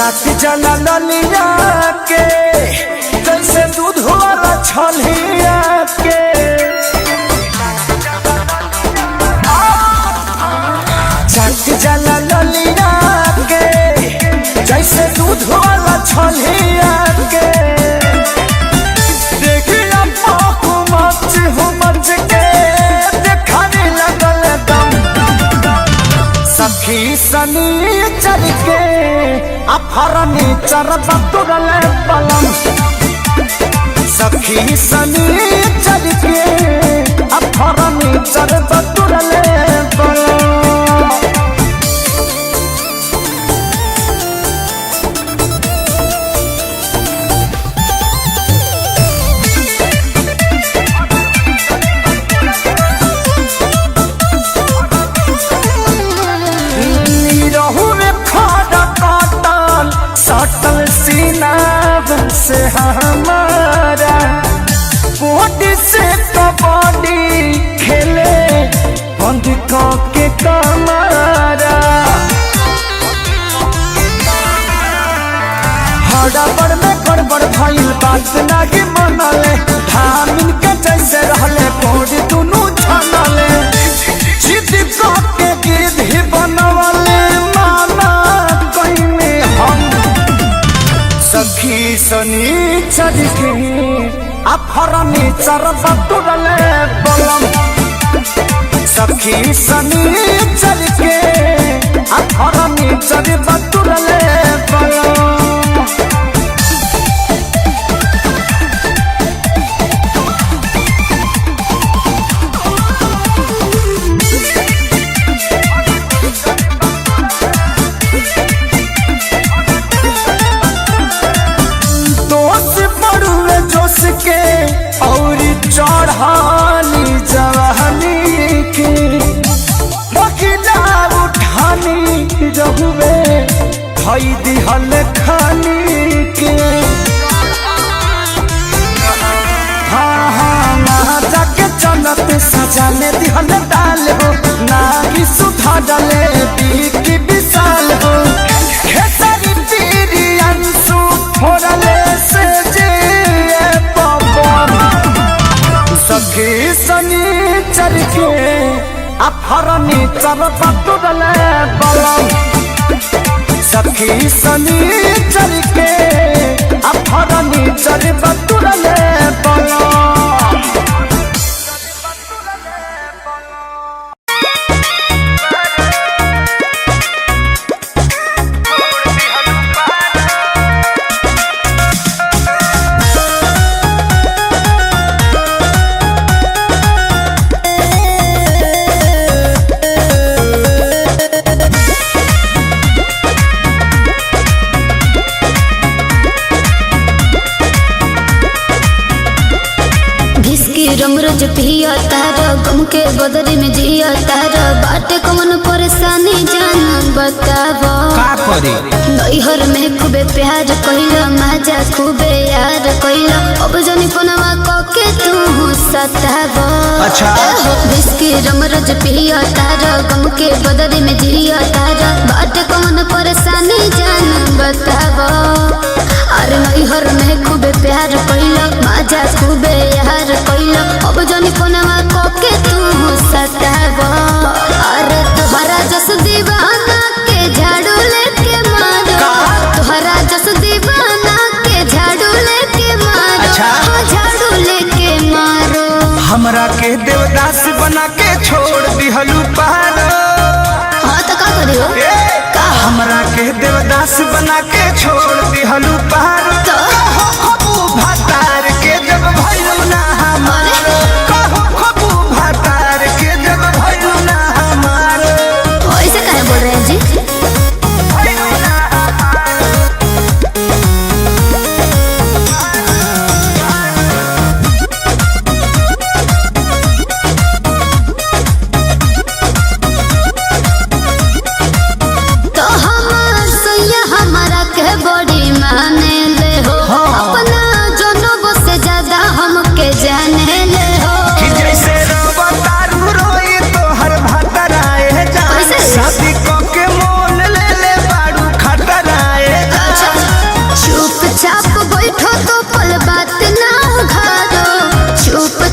चाट जला ललिया के जैसे दूध वाला छलिया के चाट जला ललिया के जैसे दूध वाला छलिया के देखिया पाकू मच के देखाने लगल दम सखी सनी चल के अफरनी चरब तुरल पलम सखी सनी चल के अफरनी चरब तुरल पलम। सटल सीना से हमारा बॉडी से कबड्डी खेले बंद के कमारा हड़बड़ में गड़बड़ भइल बात नहीं मनले धामिन के जैसे रहले बॉडी दुनू छनले जिद के गिद्ध बनवले माना कइने हम सखी सनी चल के अफरनी चरब तुरल बलम सखी सनी चल के अफरनी चरब तुरल बलम। के और चढ़ानी जवानी के बकिला उठानी रहुए धई दिहल खानी के हाँ जाके चलत सजाने दिहल डाल हो ना ही सुधा डाले बीकी विशाल हो खेसारी पीरी अंशु फोड़ले से सखी सनी चल के अफरनी चरब तुरल बलम सखी सनी चल के अफरनी चरब तुरल बलम। रोज पिया तारा गम के बदरी में जिया तारा बाटे कौन परेशानी जान बतावा का करी नैहर में खूबे प्यार कइला मजा खूबे यार कइला अब जनी पनवा के तू सतावा अच्छा विस्की रम रोज पिया तारा गम के बदरी में जिया तारा बाटे कौन परेशानी जान बतावा अरे नैहर में खूबे प्यार कइला मजा खूबे यार कइला अब जनी पनवा के तू सतावा अरे तोहरा जस दीवाना के झाड़ू लेके मारो तोहरा जस दीवाना के झाड़ू लेके मारो अच्छा झाड़ू लेके मारो हमरा के देवदास बना के छोड़ दिहलू पारो हाँ तो का करियो का हमरा के देवदास बना के छोड़ दिहलू पारो तो खबू भातार के जब भइलू ना हमारो कहो खबू भातार के जब भइलू ना हमारो ऐसे काहे बोल रहे हैं जी भइलू ना तो हमार सैया हमारा के बड़ी माने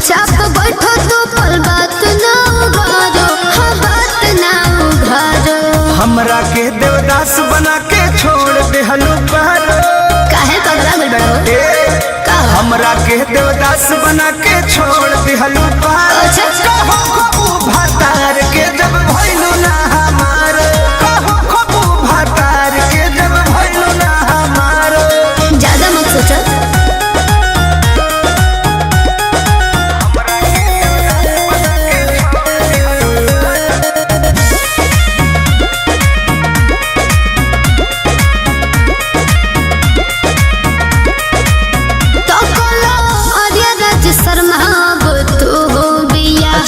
चुपचाप बैठो तू पल बात ना उघारो, हाँ बात ना उघारो। हमरा के देवदास बना के छोड़ देहलू पारो। काहे पगला गइल बड़ा हो? हमरा के देवदास बना के छोड़ देहलू पारो। अच्छा। कहो खबू भातार के जब भइलू ना हमार, कहो खबू भातार के जब भइलू ना हमार। ज्यादा मत सोचो।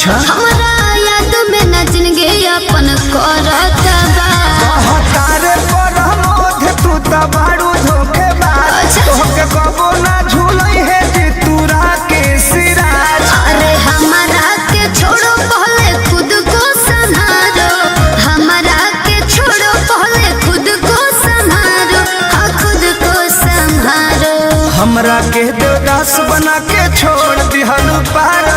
हमरा याद में न जिंदगी अपन करता बा। कहतारे पर मोध तू त बारू धोखेबाज। तोहके कबो ना झूलई है जे तूरा के सिराज। अरे हमरा के छोड़ो पहले खुद को संभालो, हमरा के छोड़ो पहले खुद को संभालो, हाँ खुद को संभालो। हमरा के देवदास बना के छोड़ दिहलू पारो।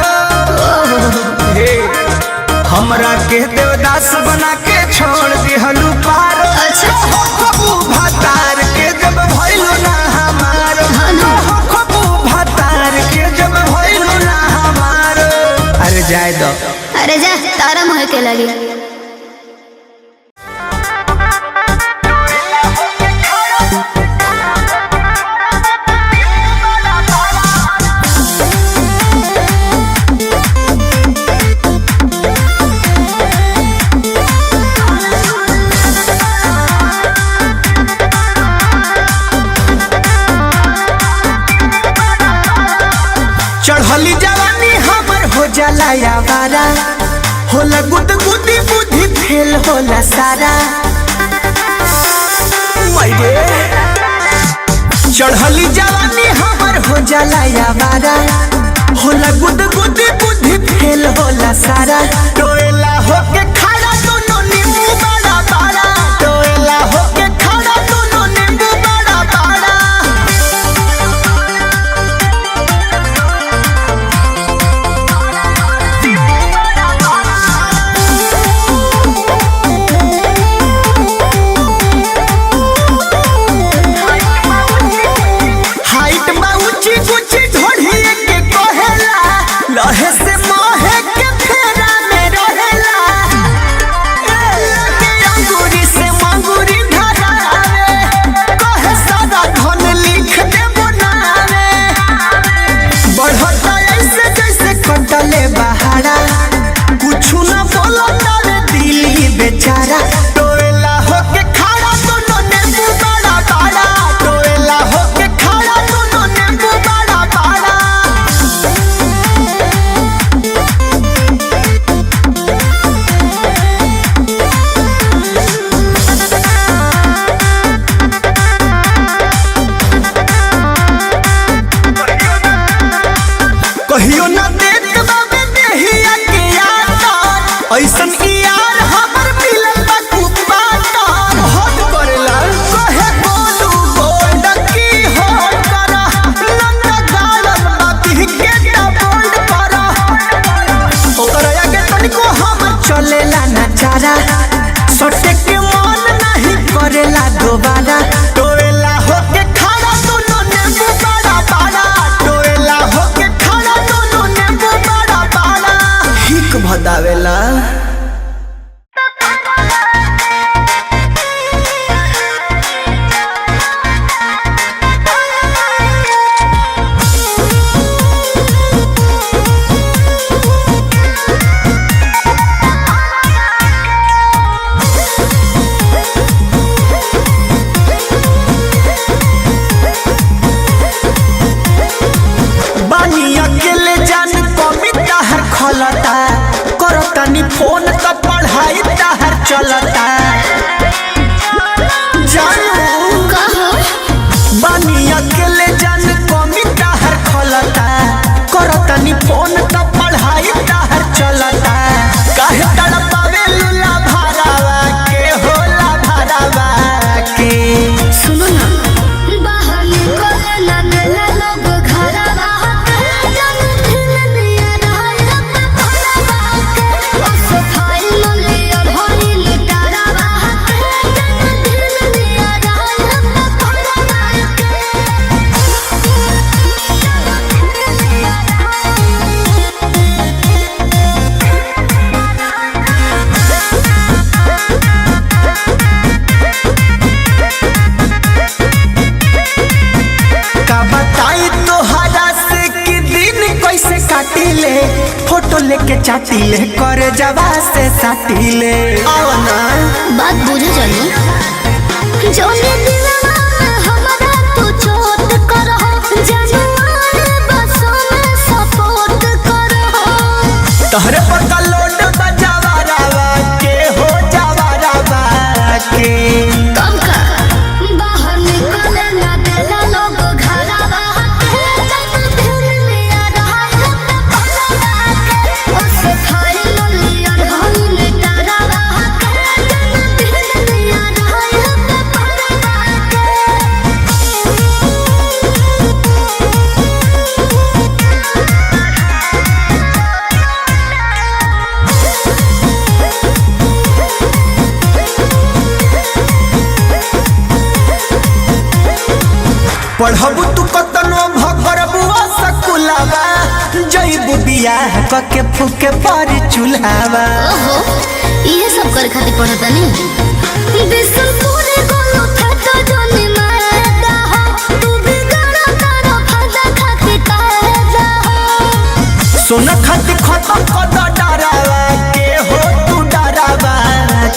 हमरा के देवदास बना के छोड़ दिहलू पारो। अच्छा। कहो खबू भातार के जब भइलू ना हमार, कहो खबू भातार के जब भइलू ना हमार। अरे जाए दो। अरे जा तारा मोह के लगी। चढ़ली जवानी हमर हो जाला यावारा, होला गुद गुदी बुद्धि फेल होला सारा। मैरे चढ़ली जवानी हमर हो जाला यावारा, होला गुद गुदी बुद्धि फेल होला सारा। टोएला होके खड़ा दोनों नींबू बड़ा बड़ा, टोएला होके खड़ा दोनों नींबू बड़ा बड़ा। हाइट बा ऊंची ऊंची ढोढ़िए के कहेला, लहे से मोहे के फेरा में रहेला। लगे अंगूरी से मंगूरी धरावे, कहे सारा धन लिख देबो नावे। बढ़ता ऐसे जैसे कटले बहारा, कुछु ना बोलता रे दिल बेचारा। टोएला होके खड़ा दोनों नींबू बड़ा बड़ा, टोएला होके खड़ा दोनों नींबू बड़ा बड़ा। कहियो ना देख बाबे देहिया के यार, ऐसन यार हमर मिलल बा कुपाता। हट करेला कहे बोलू बोल की हो करा, लंगा गालन बाती के बोल्ड करा। ओकरा आगे तनिको हम चलेला ना चारा, सटे के मन नहीं करेला दोबारा। टोएला होके खड़ा दोनों नींबू बड़ा बड़ा, टोएला होके खड़ा दोनों नींबू बड़ा बड़ा। हिक भदावेला। बानी अकेले जान कमी ताहर खलता, करतानी फोन त पढ़ाई ताहर चलता। जानू कहो बानी अकेले जान कमी ताहर खलता, करतानी फोन त पढ़ाई ताहर चलता। काहे तड़पावे लुला भरावा के होला भरावा के। सुनो ना बाहर निकले ना लोग घर बाहर जन काटी ले, फोटो लेके चाटी ले, कर जवा से साटी ले। आओ ना बात बुझे जानी जोने दिलवा हमारा तू चोट करहो जानवर बसों में सपोर्ट करहो तोहरे पर कलोड बजावा रावा के हो जावा रावा के कब का बाहर निकले ना देला लोग घरवा जब दिल में आ रहा है पलवा के उस खाई लिया ढोल डरावा जब दिल में आ रहा है पलवा के पढ़बू तू कतनो भगरबू सकुलावा जइबू बियाह कके फूके पर चूल्हावा। ओहो ये सब कर खातिर पढ़ता नहीं बिसल पूरे गोलो था तो जोनी मारदा हो तू भी गाना तारो फादा खातिर कहदा हो सोना खातिर खत्म कद डरावा के हो तू डरावा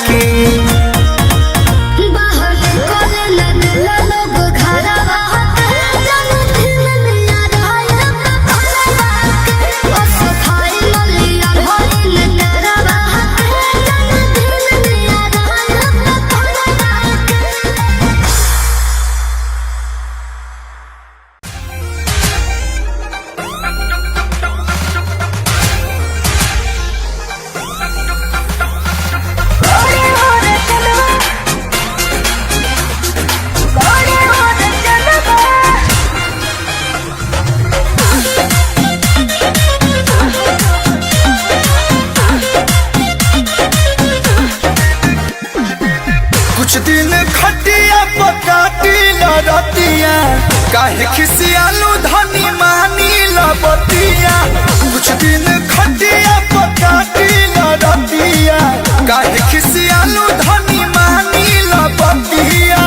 के बाहर निकले ना दिला लोग घरवा जब दिल में आ रहा है पलवा के उस खाई लिया ढोल डरावा जब दिल में आ रहा है पलवा के कुछ दिन खटिया पकाटी लड़तिया काहे खिसियालू धनी मानी लबतिया कुछ दिन खटिया पकाटी लड़तिया काहे खिसियालू धनी मानी लबतिया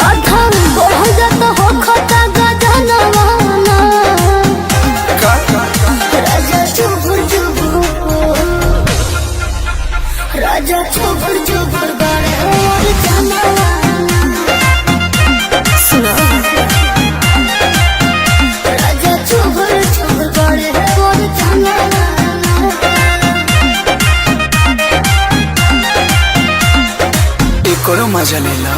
बाधा बढ़ जाता हो खता गजनवाना राजा चुबुर चुबुर राजा चुबुर चुबुर गाड़े और जानवाना सुनो राजा चुबुर चुबुर गाड़े और जानवाना एकरो मजा लेला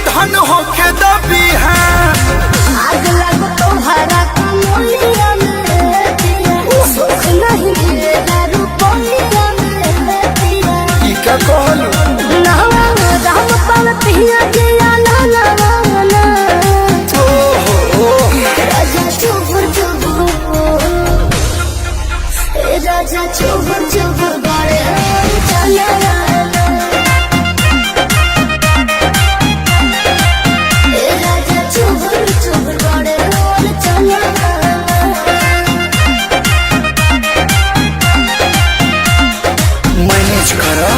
धन होके दबी है आग लगो तुम्हारा कमलिया में सुख नहीं मिलेगा रुपया में ई का कहलू नवा राम पाल पिया जिया लाला ओहो राजा चुबुर चुबुर राजा चुबुर चुबुर गाड़े चला मैनेज करो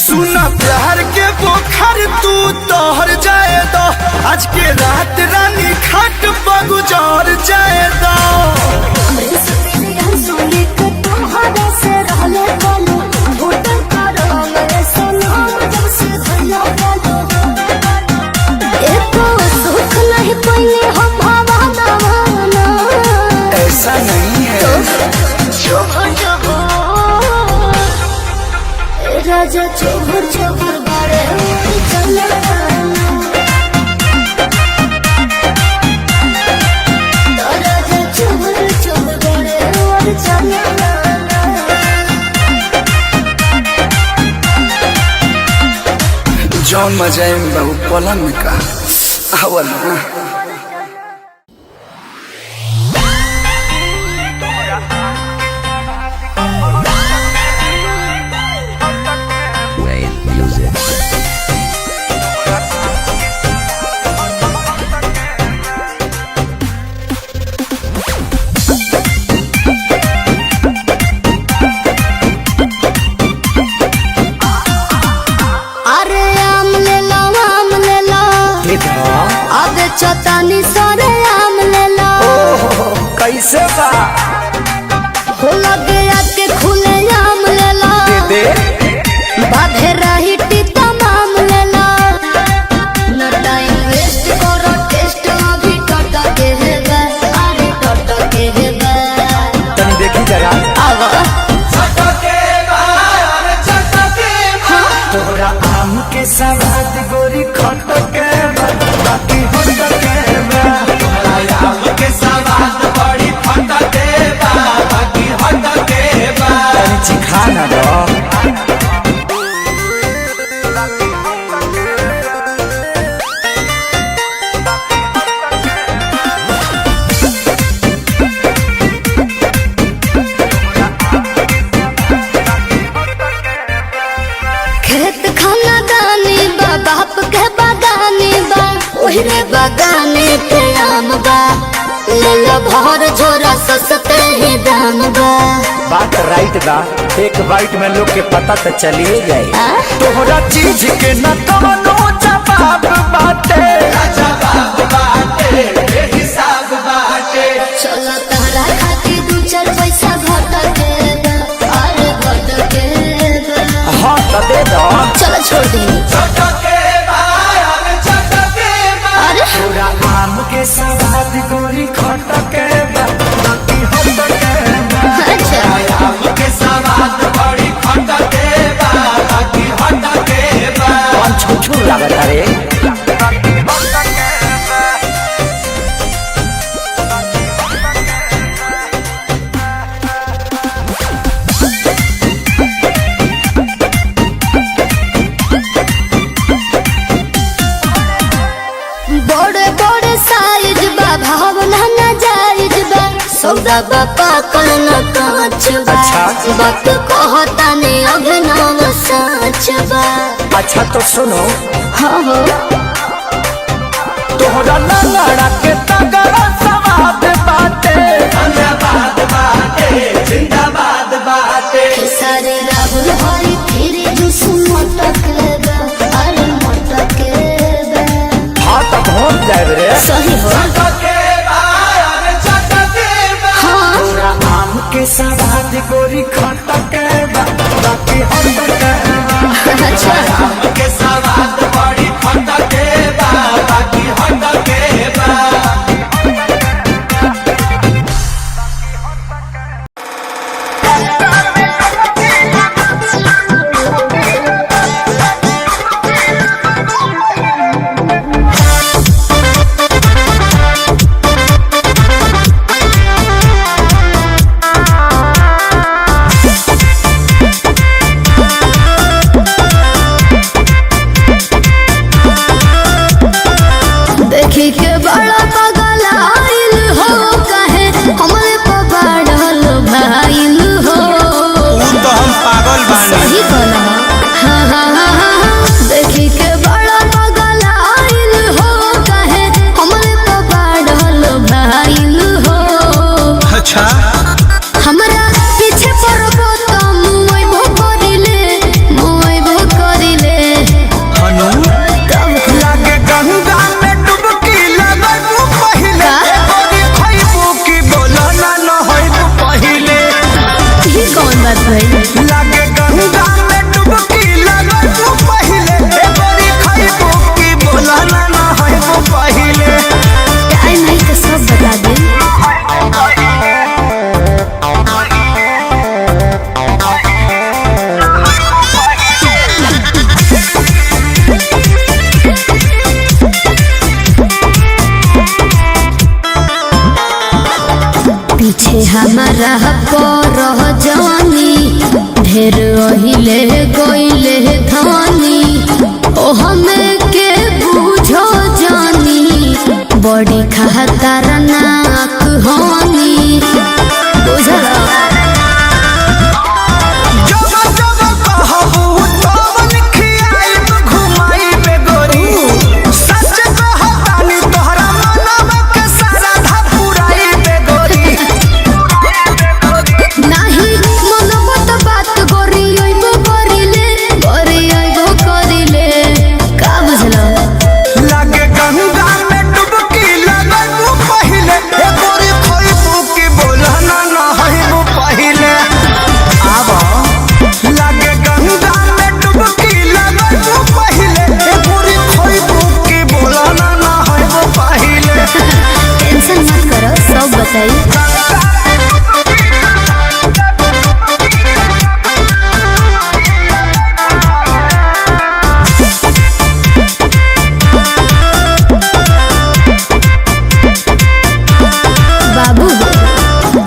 सुना प्यार के बोखर तू तोहर जाए दो आज के रात रानी खाट पर गुजार जाए दो ऐसा नहीं है राजा चोभर चोभर बारे चला राजा चोभर चोभर बारे चला जौन मजा है बाबू पलंग में का आवल ना। चतानी सरे आम ले लो। कैसे बा हो लगे आके खुले आम ले लो। दे बाधे रही तमाम ले लो। न टाइम वेस्ट करो टेस्ट अभी टट के है बे। अरे टट के है बे तनी देखी जरा आवा टट के बा अरे टट के बा तोरा आम के सवाद गोरी खट के बा बाकी हट के बा तोरा आम के सवाद बड़ी खट के बा बाकी हट के बा तनी चिखा ना दो। खेत खाना दानी बा बाप के बागानी बा ओहरे बागाने पे आम बा ले लो भर झोरा सस्ते ही दाम बा। बात राइट बा एक बाइट में लोग के पता तो चलिए जाए तोहरा चीज के न कवनो जवाब बाटे जवाब बाटे हिसाब बाटे। चलो तहरा खातिर दू चार पैसा घट के बा। अरे घट के बा हाँ तो दे दो चलो छोड़ दे। अरे पूरा आम के सवाद गोरी खट के बा बाकी हट के बा। अच्छा आम के सवाद बड़ी खट के बा बाकी हट के बा। कौन छुछू लागत रे बड़े बड़े साइज बा भावना न जायज बा सौदा बा पाकल न कांच बा। अच्छा। वक्त कहता ने अभिनव सच बा। अच्छा तो सुनो हाँ हो तोहरा लड़ा के तगड़ा सवाद बाटे जिंदाबाद बाटे जिंदाबाद बाटे। सारे राहुल हरी फिर जुस मटक बा। अरे मटक बा हाँ तो पहुँच जाए रे सही हो हाँ तोरा आम के सवाद गोरी खट के बा बाकी हट के बा। अच्छा आम के सवाद बड़ी खट के बा बाकी हट के बा। देखी के बड़ा पागल आइल हो कहे हमरे पर बढ़ल भाइल हो। तो हम पागल सही कहला हाँ हाँ हाँ हाँ देखी के बड़ा पागल आइल हो कहे हमरे पर बढ़ल भाइल हो। अच्छा हमरा पीछे पड़बो तो मुइबो करिले हनु तब लागे गंगा में डुबकी लगबू पहिले गोरी खइबू की बोला ना न होइबू पहिले। ये कौन बात भाई लागे गंगा में डुबकी लगबू पहिले गोरी खइबू की बोला ना न होइबू पहिले। टाइम नहीं तो सब बता दे। पीछे हमारा पर जानी ढेर ओहिले गइले धानी ओ हमें के बूझो जानी बड़ी खतरनाक होनी बुझला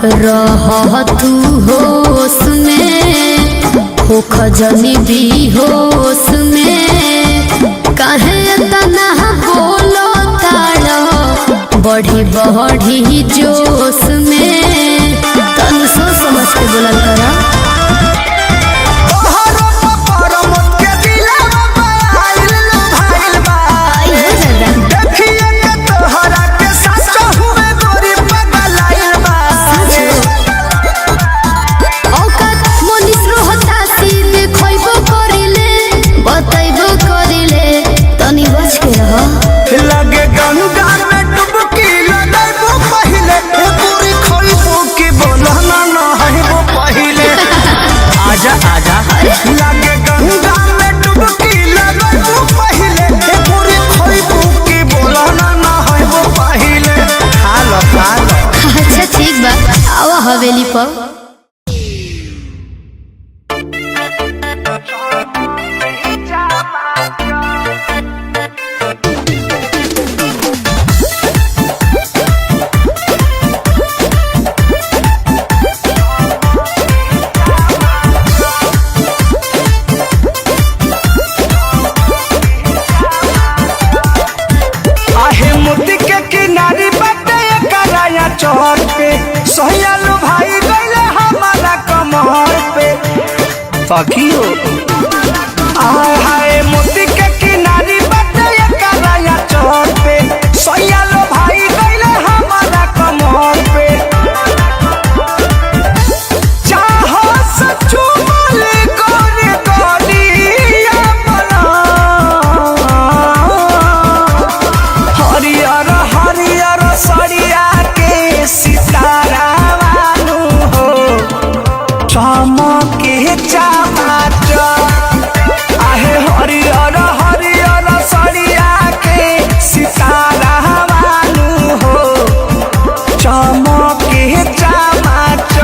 रह तू होश में हो खजनी भी होश में काहे तना बोलो ताड़ा बढ़ी बढ़ी जोश में तनु सोच समझ के बोलल करा लागे गंगा में डुबकी लगो पहिले पूरी खोइबू की बोला ना है वो पहिले खा लो अच्छा ठीक बा आवा हवेली पर चौर पे सोहयालू भाई गले हमारा कमर पे सखियो आय हाय मोती के किनारी बटे कराया चौर पे सोहयालू भाई गले हमारा कमर पे चाहो सचू बोले गोरी गोरिया बना हरियर हरियर सड़िया सितारा वालू हो चमके चमाच आहे हरियर हरियर सड़िया के सितारा वालू हो चमके चमाच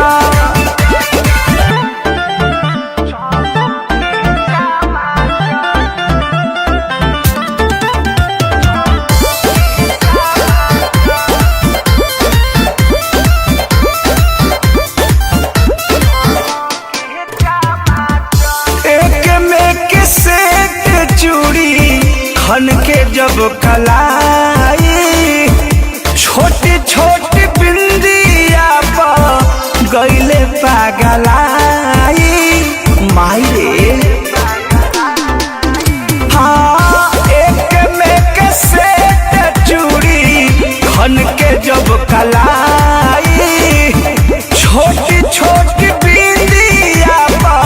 खन के जब कलाई छोटी छोटी बिंदिया पर गईले पागलाई माई रे हाँ एक में के सेट चूड़ी खन के जब कलाई छोटी छोटी बिंदिया पर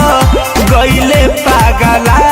गईले पागलाई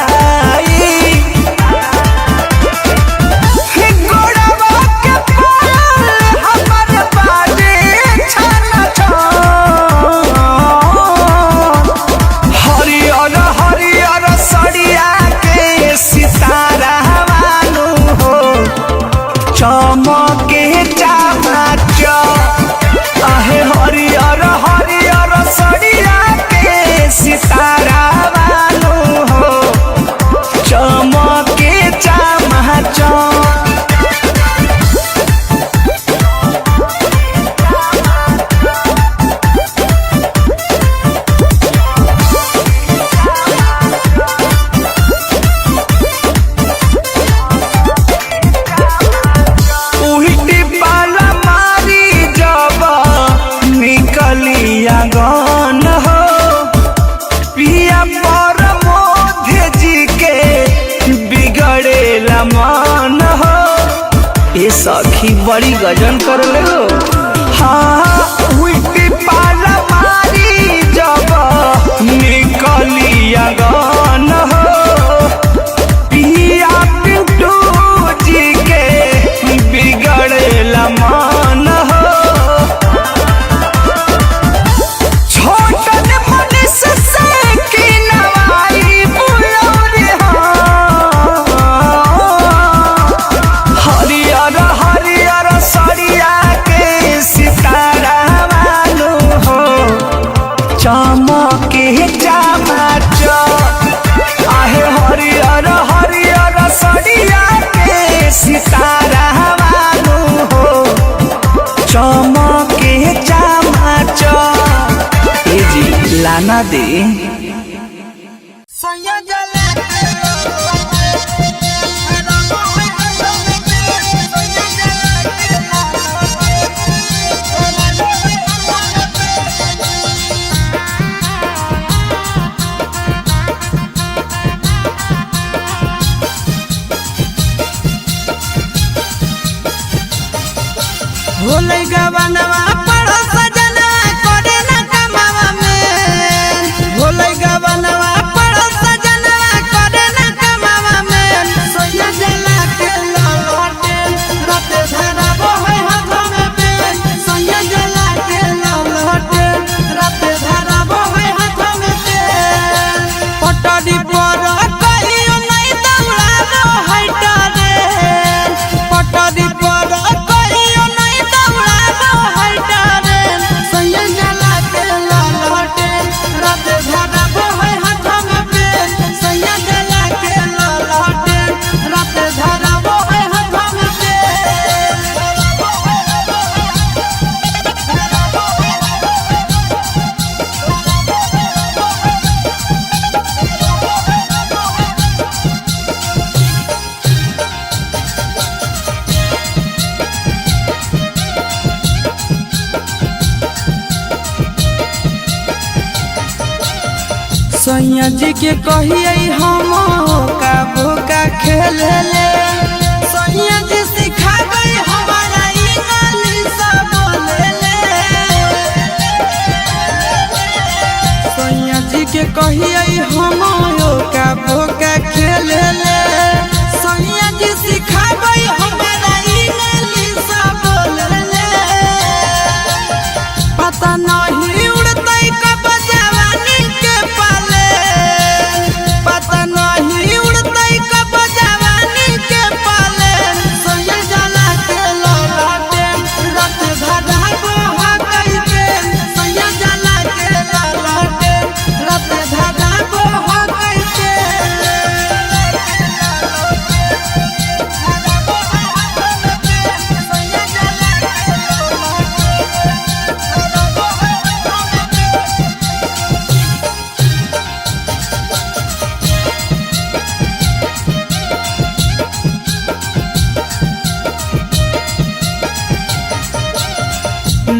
बिगड़ेला मन हो। ये सखी बड़ी गजन कर ले हो। हाँ उल्टी पाला मारी जब निकली अगन हो। पिया पिंटू जी के बिगड़ेला मन हो। छोटन मनुष्य से की नवाई बुलौरी हरियर हरियर सरिया के सितारा वालो हो। चमके चमाच आहे हरियर हरियर सरिया के सितारा वालो हो। चमके चमाच ए जी लाना दे। होलै गवनवा पड़ो सजना करे न कमावा में। होलै गवनवा पड़ो सजना करे न कमावा में। सोया जला के ललटे रात धराबो है हाथ में पेन। सोया जला के ललटे रात धराबो है हाथ में पेन। पटरी पर कहियो नहीं दौड़ाबो है डरे। पटरी पर सैया जी के कहिए हम का भूका खेल ले। सैया जी सिखावे हमारा इंग्लिश बोले ले। सैया जी के कहिए हम का भूका खेल ले। सैया जी सिखावे हमारा इंग्लिश बोले ले। पता नहीं उड़ते कब जवानी के पाले। पता नहीं उड़ते कब जवानी के पाले। सोया जला के ललटे रात धराबो हा कई पेन। सोया जला के ललटे रात धराबो हा कई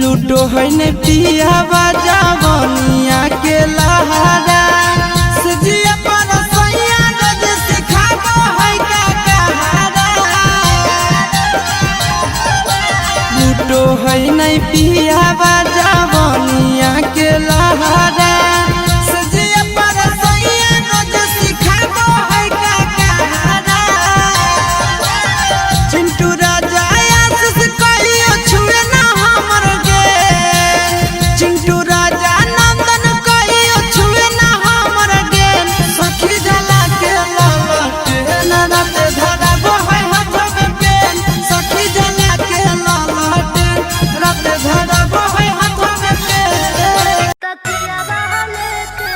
लूडो है ने पिया बाजावनिया के लहारा। सजिया पर सैया रोज सिखाबो है का कहारा। लूडो है ने पिया बाजावनिया के लहारा। सजिया पर सैया रोज सिखाबो है का कहारा। चिंटू राजा आशीष कहियो छुए ना हमर गे। चिंटू राजा नंदन कहियो छुए ना हमर गे। सखी जला के ललटे रात धराबो है हाथ में पेन। सखी जला के ललटे रात धराबो है हाथ में पेन। तकिया बहले के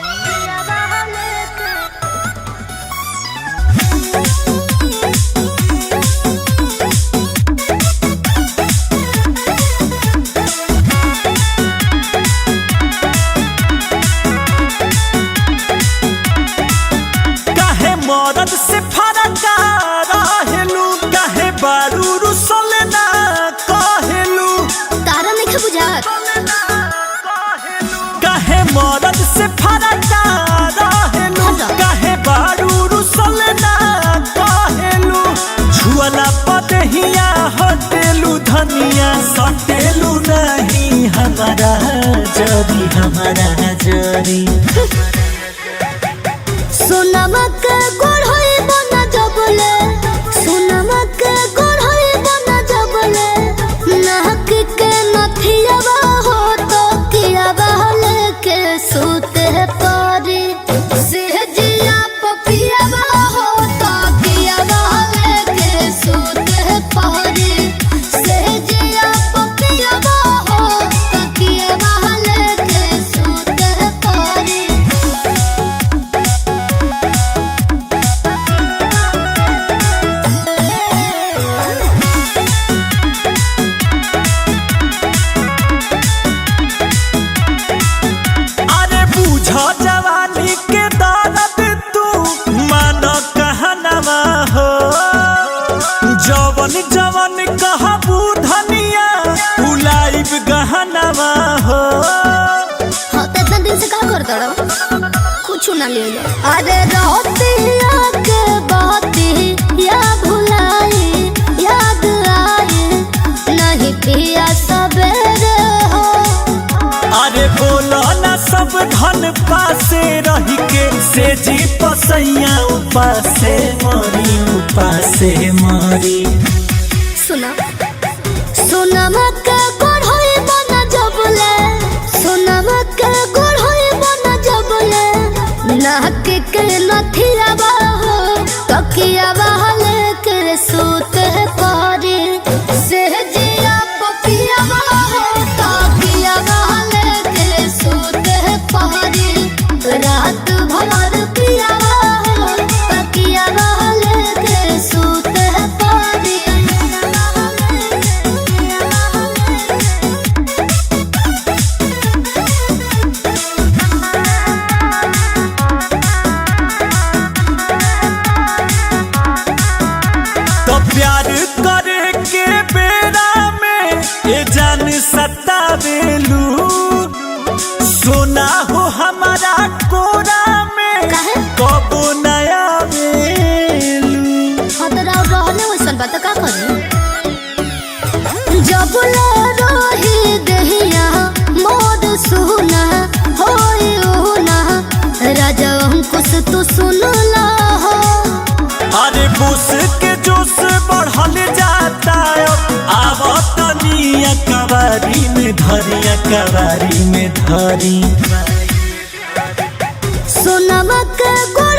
तकिया बहले के काहे मरद से फरक रहेलू। काहे बारू रुसल ना कहेलू। तारा नहीं बुझात। काहे मरद से फरक रहेलू। काहे बारू रुसल जरी हमारा जरी सोनमा के गोड़ होई बना जबले सोनमा के गोड़ होई बना जबले नाक के नथियावा हो तो कियावा लेके सूते पारी सेहजिया पपियावा हो तो कियावा लेके सूते पारी सेहजिया पपियावा हो तो कियावा लेके सूते पारी। अरे बूझो जवानी के दर्द तू मानो कहनवा हो जवन जवन कहबू धनिया उलाइब गहनवा हो। हाँ तो इतना दिन से क्या करता रहो कुछ ना ले लो अरे रोतिया के बाती या भुलाई याद आई नहीं पिया सवेरे हो। अरे बोलो ना सब धन पासे रही के से जी पसैया उपासे मरी सुना सुना मक्का गोड़ होई बना जबले सुना मक्का गोड़ होई बना जबले नाक के नथियावा हो तकियावा लेके सूते पारी सेहजिया पपियावा हो तकियावा लेके सूते पारी रात भर पियावा हो तकियावा लेके सूते पारी। तो प्यार करे के बेरा में ये जान सतावेलू सोना हो हमारा कोरा में काहे? कबो नया बेलू। खतरा रहने वैसन बात का करी जब ले रही दहिया मोद सुना होई उना राजा अंकुश तू सुन ला हो। अरे बुस के जोश बढ़ल जाता आवत तनिया कवारी में धरी सोनमा के गोड़